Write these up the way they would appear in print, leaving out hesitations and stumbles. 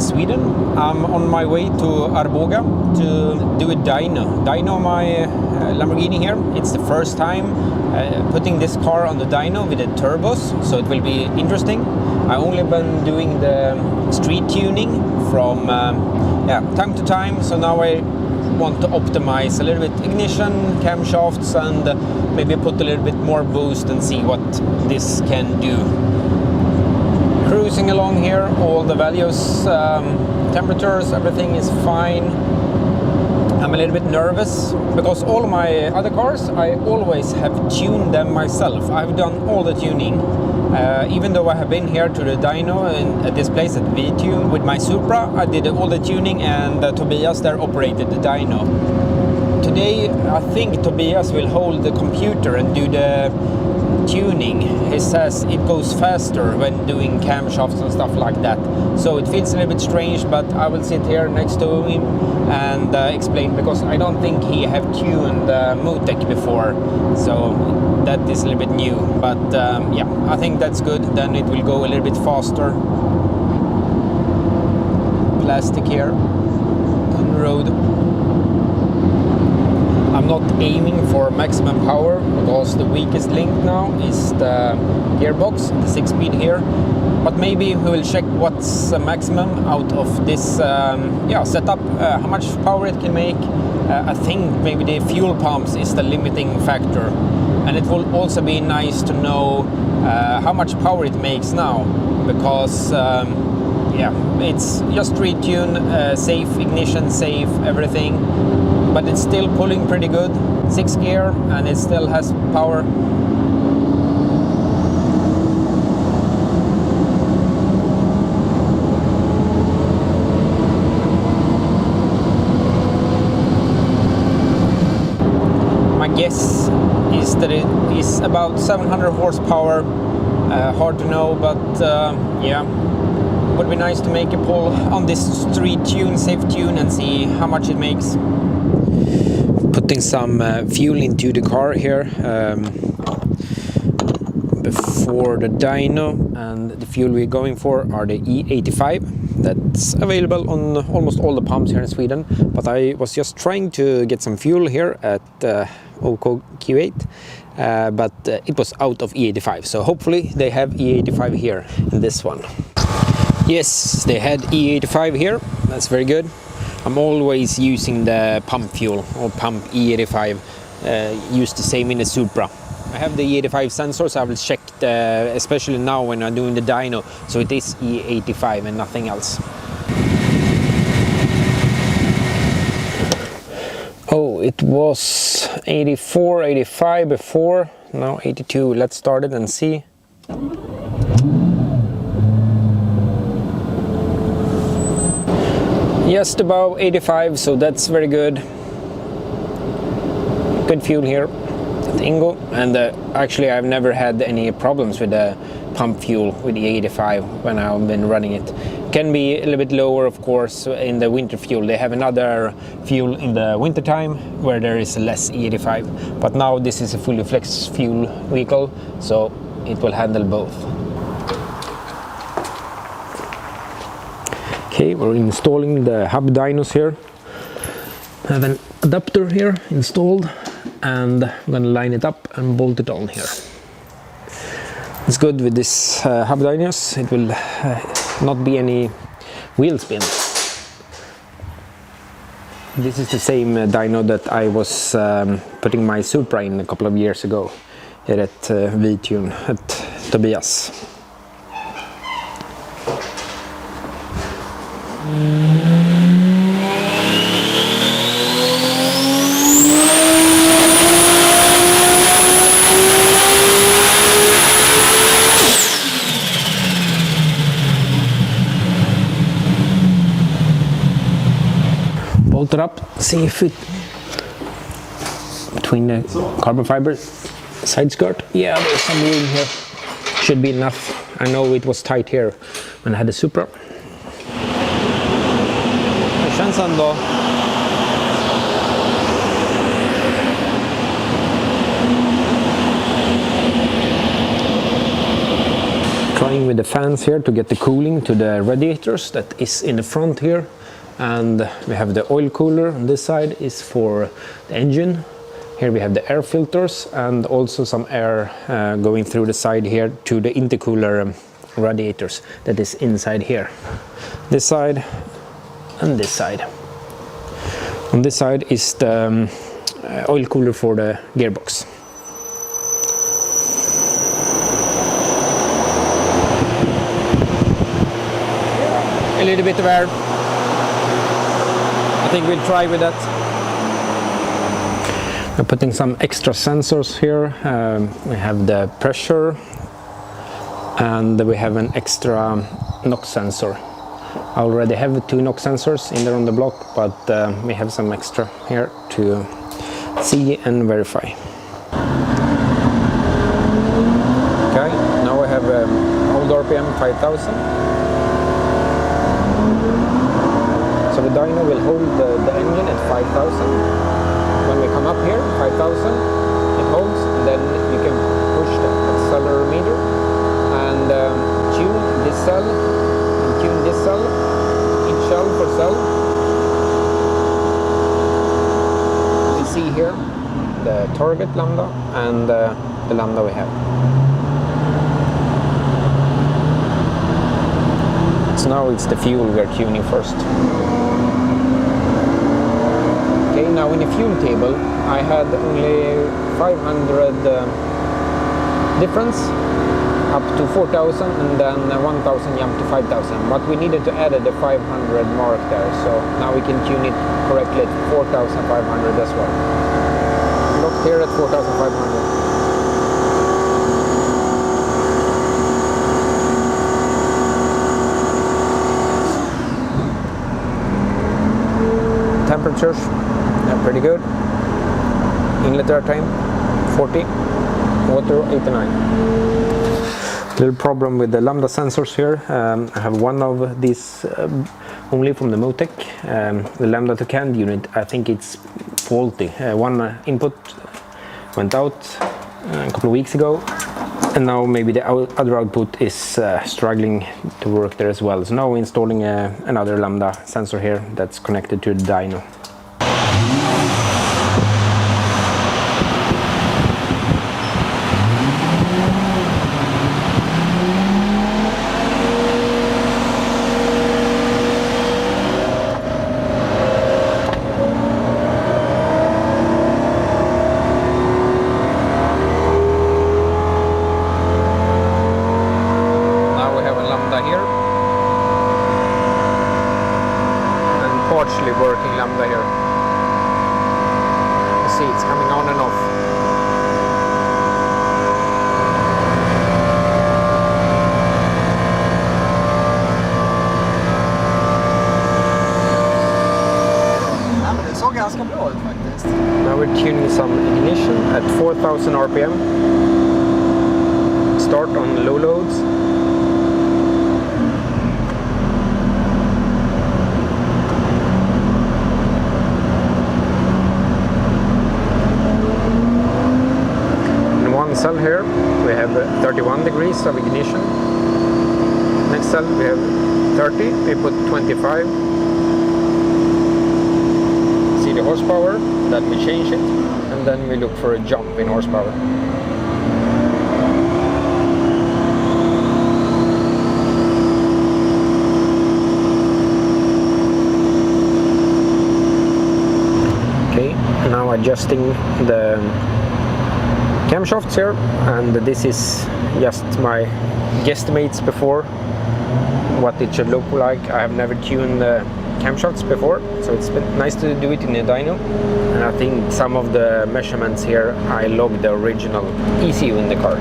Sweden. I'm on my way to Arboga to do a dyno my Lamborghini here. It's the first time putting this car on the dyno with the turbos, so it will be interesting. I only been doing the street tuning from time to time, so now I want to optimize a little bit ignition, camshafts, and maybe put a little bit more boost and see what this can do. Cruising along here, all the values, temperatures, everything is fine. I'm a little bit nervous because all my other cars I always have tuned them myself. I've done all the tuning. Even though I have been here to the dyno at this place at V-Tune with my Supra, I did all the tuning, and Tobias there operated the dyno. Today I think Tobias will hold the computer and do the tuning. He says it goes faster when doing camshafts and stuff like that. So it feels a little bit strange, but I will sit here next to him and explain, because I don't think he have tuned Motec before. So that is a little bit new, but yeah, I think that's good. Then it will go a little bit faster. Plastic here on the road. I'm not aiming for maximum power because the weakest link now is the gearbox, the 6-speed here. But maybe we will check what's the maximum out of this setup, how much power it can make. I think maybe the fuel pumps is the limiting factor. And it will also be nice to know how much power it makes now, because it's just retune, safe ignition, safe everything, but it's still pulling pretty good. 6 gear, and it still has power. My guess is that it is about 700 horsepower. Hard to know, but yeah, would be nice to make a pull on this street tune, safe tune, and see how much it makes. Putting some fuel into the car here before the dyno, and the fuel we're going for are the E85. That's available on almost all the pumps here in Sweden, but I was just trying to get some fuel here at OK Q8, but it was out of E85, so hopefully they have E85 here in this one. Yes, they had E85 here. That's very good. I'm always using the pump fuel, or pump E85, use the same in the Supra. I have the E85 sensor, so I will check especially now when I'm doing the dyno, so it is E85 and nothing else. Oh, it was 84, 85 before, now 82. Let's start it and see. Just above 85, so that's very good. Good fuel here at Ingo, and actually I've never had any problems with the pump fuel with the E85 when I've been running it. Can be a little bit lower, of course, in the winter fuel. They have another fuel in the winter time where there is less E85, but now this is a fully flex fuel vehicle, so it will handle both. Okay, we're installing the hub dynos here. I have an adapter here installed, and I'm gonna line it up and bolt it on here. It's good with this hub dynos. It will not be any wheel spin. This is the same dyno that I was putting my Supra in a couple of years ago here at V-Tune at Tobias. Bolt it up, see if it between the carbon fiber side skirt. Yeah, there's some room here. Should be enough. I know it was tight here when I had the Supra. Det känns ändå. Trying with the fans here to get the cooling to the radiators that is in the front here, and we have the oil cooler on this side is for the engine. Here we have the air filters and also some air going through the side here to the intercooler radiators that is inside here. This side and this side. On this side is the oil cooler for the gearbox. A little bit of air. I think we'll try with that. We're putting some extra sensors here. We have the pressure and we have an extra NOx sensor. I already have 2 NOx sensors in there on the block, but we have some extra here to see and verify. Okay, now I have old RPM 5000. So the dyno will hold the engine at 5000. When we come up here, 5000, it holds, and then you can push the accelerometer and tune this cell, and tune this cell, each cell per cell. You see here the target lambda and the lambda we have. So now it's the fuel we are tuning first. Okay, now in the fuel table I had only 500 difference up to 4000 and then 1000 jump to 5000, but we needed to add the 500 mark there, so now we can tune it correctly at 4500 as well. Locked here at 4500. Temperatures are pretty good. Inlet air time 40, water 89. Little problem with the lambda sensors here. I have one of these only from the Motec. The lambda to CAN unit, I think it's faulty. One input went out a couple of weeks ago, and now maybe the other output is struggling to work there as well. So now we're installing another lambda sensor here that's connected to the dyno. Partially working lambda here. You see it's coming on and off. Ja, men det såg ganska bra ut faktiskt. Now we're tuning some ignition at 4000 RPM. Start on low loads. Cell here we have 31 degrees of ignition. Next cell we have 30, we put 25. See the horsepower, then we change it, and then we look for a jump in horsepower. Okay, now adjusting the camshafts here, and this is just my guesstimates before what it should look like. I have never tuned the camshafts before, so it's been nice to do it in a dyno, and I think some of the measurements here I logged the original ECU in the car.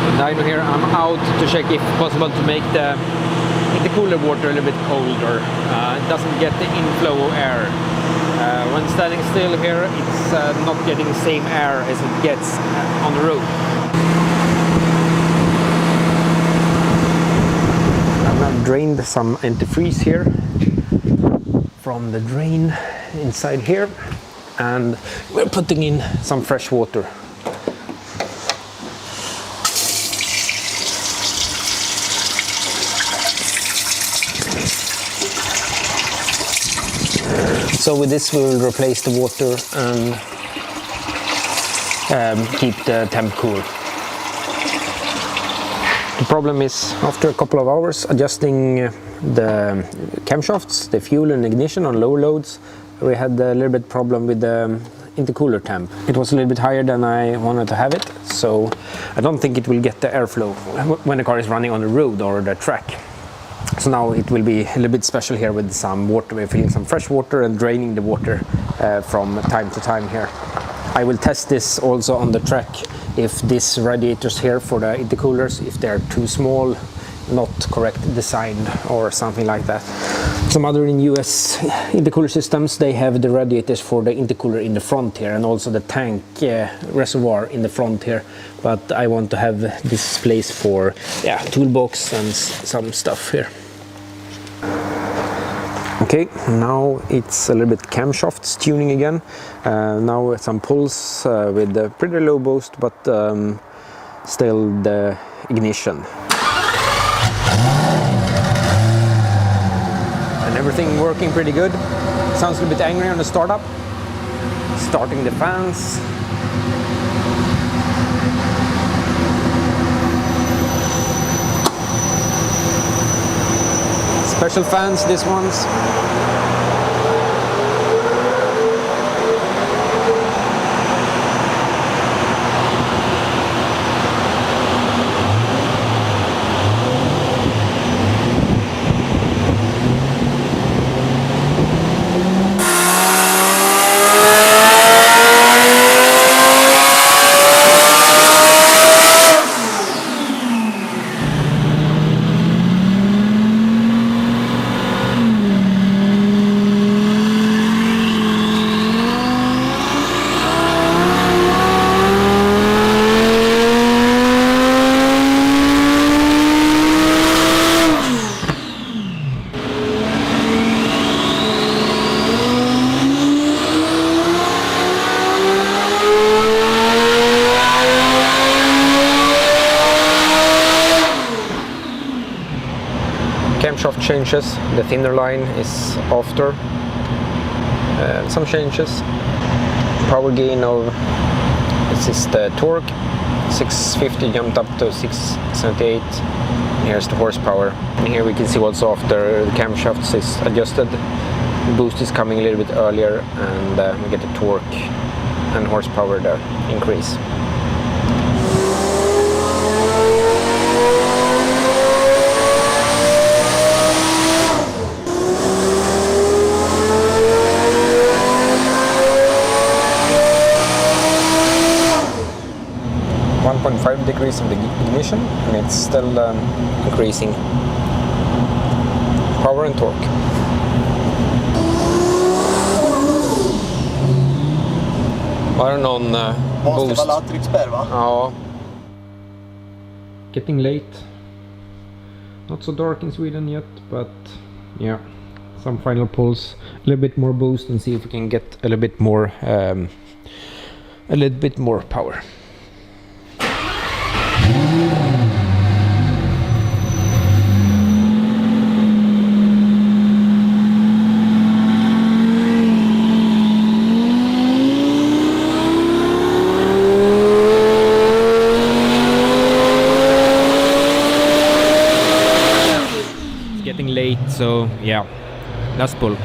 The dyno here, I'm out to check if possible to make the cooler water a little bit colder. It doesn't get the inflow of air. When standing still here, it's not getting the same air as it gets on the road. I've drained some antifreeze here from the drain inside here, and we're putting in some fresh water. So with this we will replace the water and keep the temp cool. The problem is, after a couple of hours adjusting the camshafts, the fuel and ignition on low loads, we had a little bit problem with the intercooler temp. It was a little bit higher than I wanted to have it, so I don't think it will get the airflow when the car is running on the road or the track. So now it will be a little bit special here with some water. We're filling some fresh water and draining the water from time to time here. I will test this also on the track, if these radiators here for the intercoolers, if they're too small, not correct designed or something like that. Some other in US intercooler systems, they have the radiators for the intercooler in the front here and also the tank reservoir in the front here, but I want to have this place for toolbox and some stuff here. Okay, now it's a little bit camshafts tuning again. Now some pulse with the pretty low boost, but still the ignition. And everything working pretty good. Sounds a little bit angry on the startup. Starting the fans. Special fans, these ones. 5 shaft changes. The thinner line is after some changes. Power gain of this is the torque, 650 jumped up to 678. Here's the horsepower, and here we can see also after the camshafts is adjusted, the boost is coming a little bit earlier, and we get the torque and horsepower there increase. .5 degrees of the ignition, and it's still increasing power and torque. Var det någon boost? Ja. Getting late. Not so dark in Sweden yet, but yeah, some final pulse, a little bit more boost, and see if we can get a little bit more power. It's getting late, so yeah, last pull.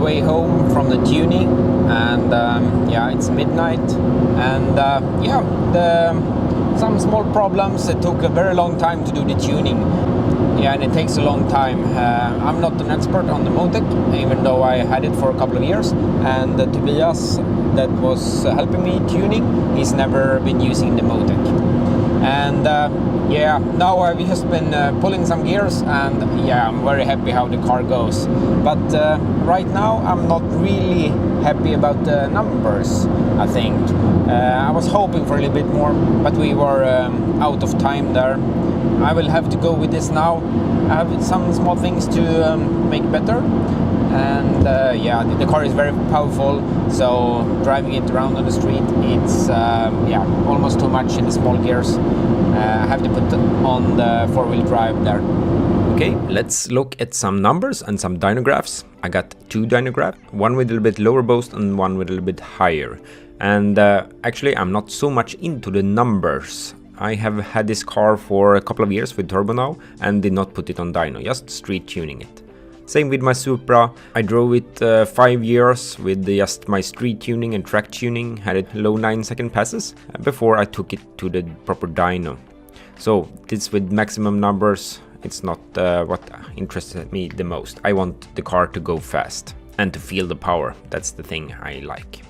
Way home from the tuning, and yeah, it's midnight, and yeah, some small problems. It took a very long time to do the tuning, yeah, and it takes a long time. I'm not an expert on the Motec, even though I had it for a couple of years, and Tobias that was helping me tuning, he's never been using the Motec. And yeah, now I've just been pulling some gears, and yeah, I'm very happy how the car goes. But right now I'm not really happy about the numbers, I think. I was hoping for a little bit more, but we were out of time there. I will have to go with this now. I have some small things to make better. And yeah, the car is very powerful, so driving it around on the street, it's yeah, almost too much in the small gears. I have to put on the four-wheel drive there. Okay, let's look at some numbers and some dyno graphs. I got two dyno graphs, one with a little bit lower boost and one with a little bit higher. And actually, I'm not so much into the numbers. I have had this car for a couple of years with turbo now and did not put it on dyno, just street tuning it. Same with my Supra. I drove it 5 years with just my street tuning and track tuning, had it low 9-second passes before I took it to the proper dyno. So this with maximum numbers, it's not what interested me the most. I want the car to go fast and to feel the power. That's the thing I like.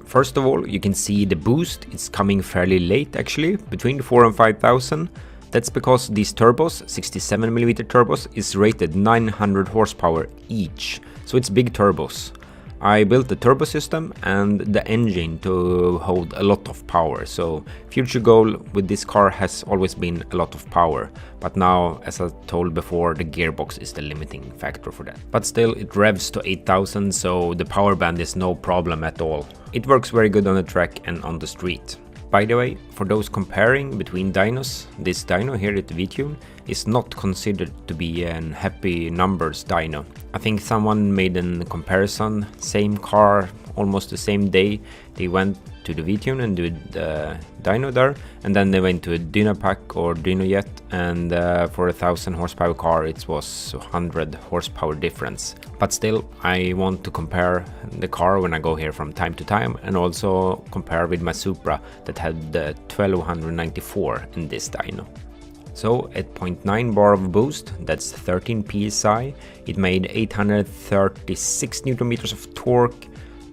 First of all, you can see the boost. It's coming fairly late actually, between 4,000 and 5,000. That's because these turbos, 67mm turbos, is rated 900 horsepower each, so it's big turbos. I built the turbo system and the engine to hold a lot of power, so future goal with this car has always been a lot of power, but now, as I told before, the gearbox is the limiting factor for that. But still, it revs to 8,000, so the power band is no problem at all. It works very good on the track and on the street. By the way, for those comparing between dynos, this dyno here at V-Tune is not considered to be an happy numbers dyno. I think someone made a comparison, same car, almost the same day, they went to the V-Tune and did the dyno there, and then they went to a Dyno pack or Dyno Jet, and for a 1000 horsepower car it was 100 horsepower difference. But still, I want to compare the car when I go here from time to time, and also compare with my Supra that had the 1294 in this dyno. So at 0.9 bar of boost, that's 13 psi, it made 836 newton meters of torque,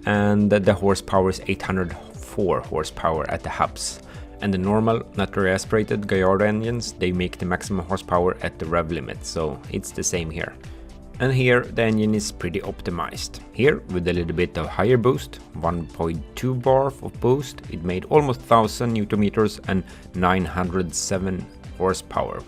and the horsepower is 804 horsepower at the hubs. And the normal naturally aspirated Gallardo engines, they make the maximum horsepower at the rev limit, so it's the same here. And here the engine is pretty optimized. Here with a little bit of higher boost, 1.2 bar of boost, it made almost 1000 newton meters and 907 horsepower.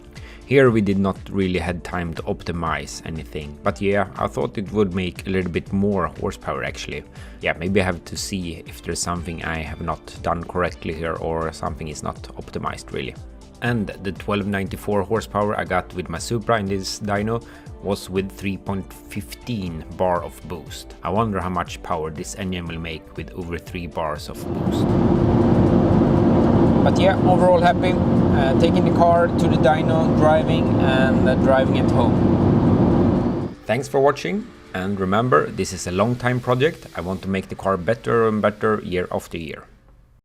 Here we did not really had time to optimize anything, but yeah, I thought it would make a little bit more horsepower actually. Yeah, maybe I have to see if there's something I have not done correctly here or something is not optimized really. And the 1294 horsepower I got with my Supra in this dyno was with 3.15 bar of boost. I wonder how much power this engine will make with over 3 bars of boost. But yeah, overall happy, taking the car to the dyno, driving and driving it home. Thanks for watching, and remember, this is a long time project. I want to make the car better and better year after year.